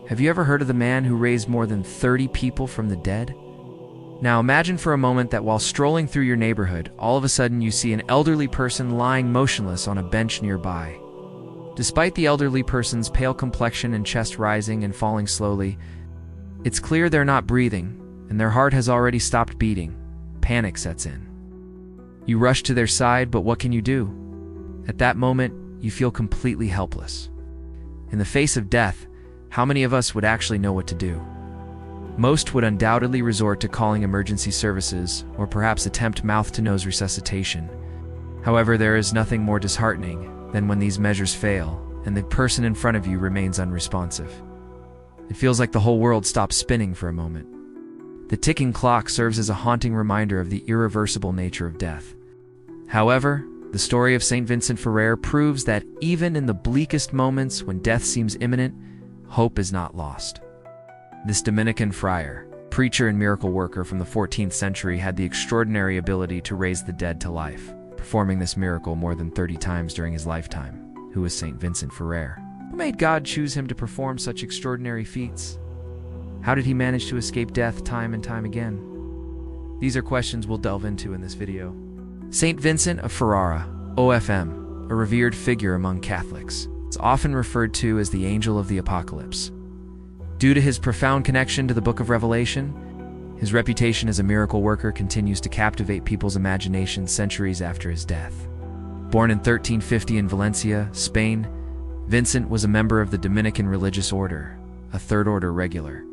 Have you ever heard of the man who raised more than 30 people from the dead? Now imagine for a moment that while strolling through your neighborhood, all of a sudden you see an elderly person lying motionless on a bench nearby. Despite the elderly person's pale complexion and chest rising and falling slowly, it's clear they're not breathing, and their heart has already stopped beating. Panic sets in. You rush to their side, but what can you do? At that moment, you feel completely helpless. In the face of death, how many of us would actually know what to do? Most would undoubtedly resort to calling emergency services or perhaps attempt mouth-to-nose resuscitation. However, there is nothing more disheartening than when these measures fail and the person in front of you remains unresponsive. It feels like the whole world stops spinning for a moment. The ticking clock serves as a haunting reminder of the irreversible nature of death. However, the story of St. Vincent Ferrer proves that even in the bleakest moments when death seems imminent, hope is not lost. This Dominican friar, preacher and miracle worker from the 14th century, had the extraordinary ability to raise the dead to life, performing this miracle more than 30 times during his lifetime. Who was St. Vincent Ferrer? What made God choose him to perform such extraordinary feats? How did he manage to escape death time and time again? These are questions we'll delve into in this video. St. Vincent of Ferrara, OFM, a revered figure among Catholics. It's often referred to as the Angel of the Apocalypse. Due to his profound connection to the Book of Revelation, his reputation as a miracle worker continues to captivate people's imagination centuries after his death. Born in 1350 in Valencia, Spain, Vincent was a member of the Dominican religious order, a third-order regular.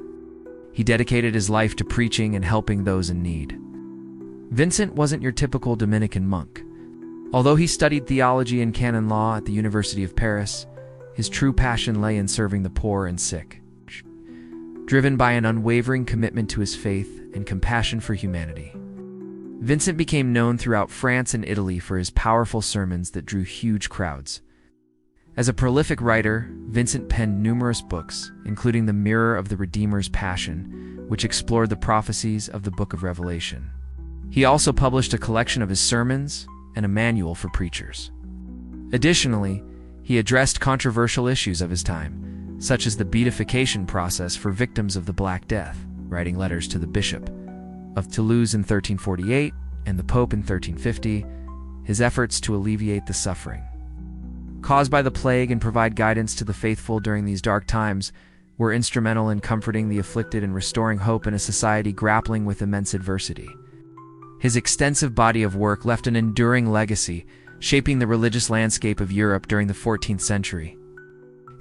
He dedicated his life to preaching and helping those in need. Vincent wasn't your typical Dominican monk. Although he studied theology and canon law at the University of Paris, his true passion lay in serving the poor and sick. Driven by an unwavering commitment to his faith and compassion for humanity, Vincent became known throughout France and Italy for his powerful sermons that drew huge crowds. As a prolific writer, Vincent penned numerous books, including The Mirror of the Redeemer's Passion, which explored the prophecies of the Book of Revelation. He also published a collection of his sermons and a manual for preachers. Additionally, he addressed controversial issues of his time, such as the beatification process for victims of the Black Death, writing letters to the Bishop of Toulouse in 1348 and the Pope in 1350, his efforts to alleviate the suffering caused by the plague and provide guidance to the faithful during these dark times were instrumental in comforting the afflicted and restoring hope in a society grappling with immense adversity. His extensive body of work left an enduring legacy, shaping the religious landscape of Europe during the 14th century.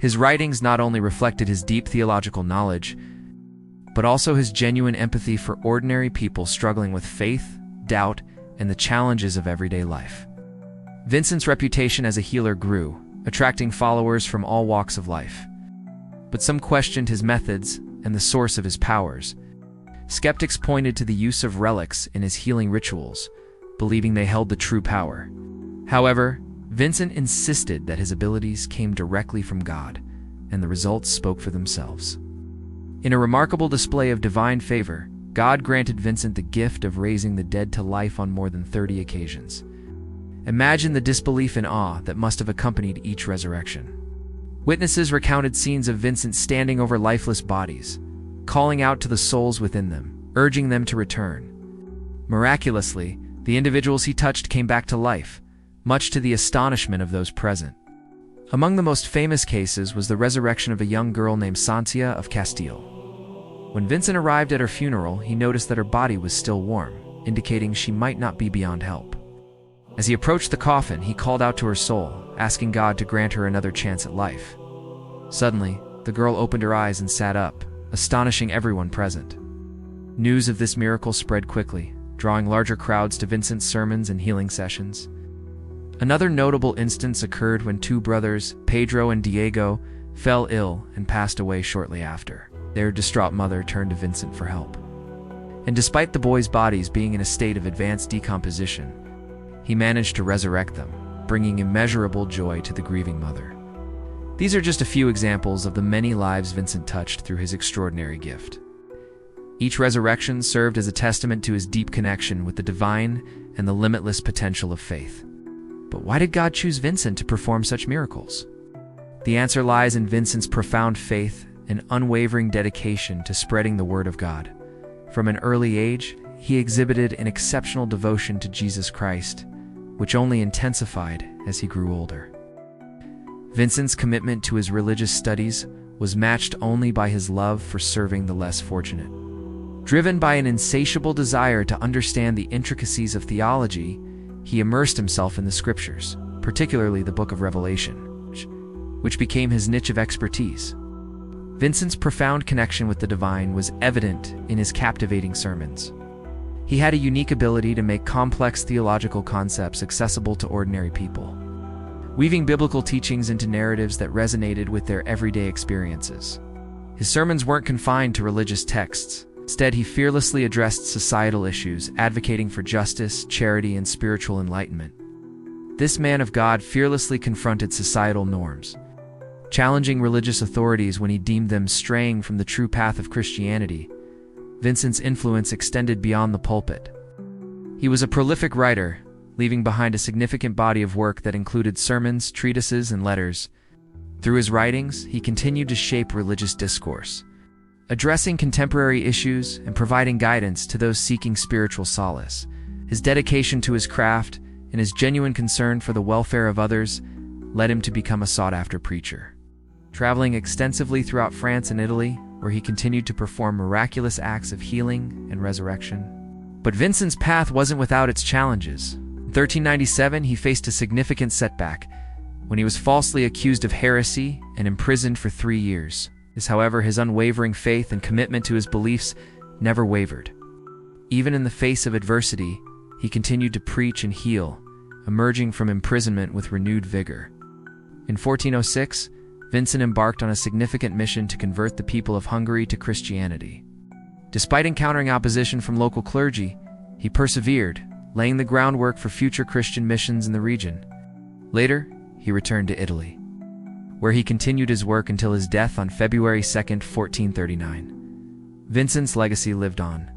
His writings not only reflected his deep theological knowledge, but also his genuine empathy for ordinary people struggling with faith, doubt, and the challenges of everyday life. Vincent's reputation as a healer grew, attracting followers from all walks of life. But some questioned his methods and the source of his powers. Skeptics pointed to the use of relics in his healing rituals, believing they held the true power. However, Vincent insisted that his abilities came directly from God, and the results spoke for themselves. In a remarkable display of divine favor, God granted Vincent the gift of raising the dead to life on more than 30 occasions. Imagine the disbelief and awe that must have accompanied each resurrection. Witnesses recounted scenes of Vincent standing over lifeless bodies, calling out to the souls within them, urging them to return. Miraculously, the individuals he touched came back to life, much to the astonishment of those present. Among the most famous cases was the resurrection of a young girl named Santia of Castile. When Vincent arrived at her funeral, he noticed that her body was still warm, indicating she might not be beyond help. As he approached the coffin, he called out to her soul, asking God to grant her another chance at life. Suddenly, the girl opened her eyes and sat up, astonishing everyone present. News of this miracle spread quickly, drawing larger crowds to Vincent's sermons and healing sessions. Another notable instance occurred when two brothers, Pedro and Diego, fell ill and passed away shortly after. Their distraught mother turned to Vincent for help. And despite the boys' bodies being in a state of advanced decomposition, he managed to resurrect them, bringing immeasurable joy to the grieving mother. These are just a few examples of the many lives Vincent touched through his extraordinary gift. Each resurrection served as a testament to his deep connection with the divine and the limitless potential of faith. But why did God choose Vincent to perform such miracles? The answer lies in Vincent's profound faith an unwavering dedication to spreading the word of God. From an early age, he exhibited an exceptional devotion to Jesus Christ, which only intensified as he grew older. Vincent's commitment to his religious studies was matched only by his love for serving the less fortunate. Driven by an insatiable desire to understand the intricacies of theology, he immersed himself in the scriptures, particularly the book of Revelation, which became his niche of expertise. Vincent's profound connection with the divine was evident in his captivating sermons. He had a unique ability to make complex theological concepts accessible to ordinary people, weaving biblical teachings into narratives that resonated with their everyday experiences. His sermons weren't confined to religious texts. Instead, he fearlessly addressed societal issues, advocating for justice, charity, and spiritual enlightenment. This man of God fearlessly confronted societal norms, challenging religious authorities when he deemed them straying from the true path of Christianity. Vincent's influence extended beyond the pulpit. He was a prolific writer, leaving behind a significant body of work that included sermons, treatises, and letters. Through his writings, he continued to shape religious discourse, addressing contemporary issues and providing guidance to those seeking spiritual solace. His dedication to his craft and his genuine concern for the welfare of others led him to become a sought-after preacher. Traveling extensively throughout France and Italy, where he continued to perform miraculous acts of healing and resurrection. But Vincent's path wasn't without its challenges. In 1397, he faced a significant setback when he was falsely accused of heresy and imprisoned for 3 years. However, his unwavering faith and commitment to his beliefs never wavered. Even in the face of adversity, he continued to preach and heal, emerging from imprisonment with renewed vigor. In 1406, Vincent embarked on a significant mission to convert the people of Hungary to Christianity. Despite encountering opposition from local clergy, he persevered, laying the groundwork for future Christian missions in the region. Later, he returned to Italy, where he continued his work until his death on February 2, 1439. Vincent's legacy lived on,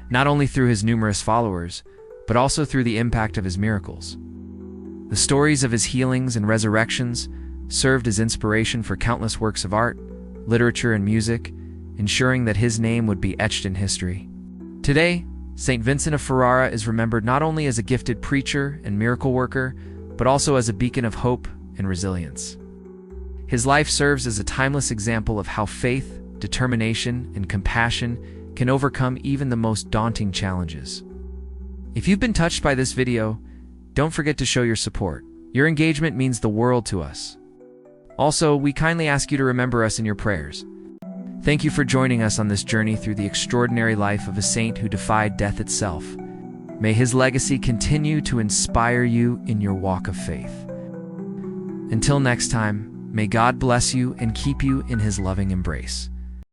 not only through his numerous followers, but also through the impact of his miracles. The stories of his healings and resurrections served as inspiration for countless works of art, literature, and music, ensuring that his name would be etched in history. Today, St. Vincent of Ferrara is remembered not only as a gifted preacher and miracle worker, but also as a beacon of hope and resilience. His life serves as a timeless example of how faith, determination, and compassion can overcome even the most daunting challenges. If you've been touched by this video, don't forget to show your support. Your engagement means the world to us. Also, we kindly ask you to remember us in your prayers. Thank you for joining us on this journey through the extraordinary life of a saint who defied death itself. May his legacy continue to inspire you in your walk of faith. Until next time, may God bless you and keep you in his loving embrace.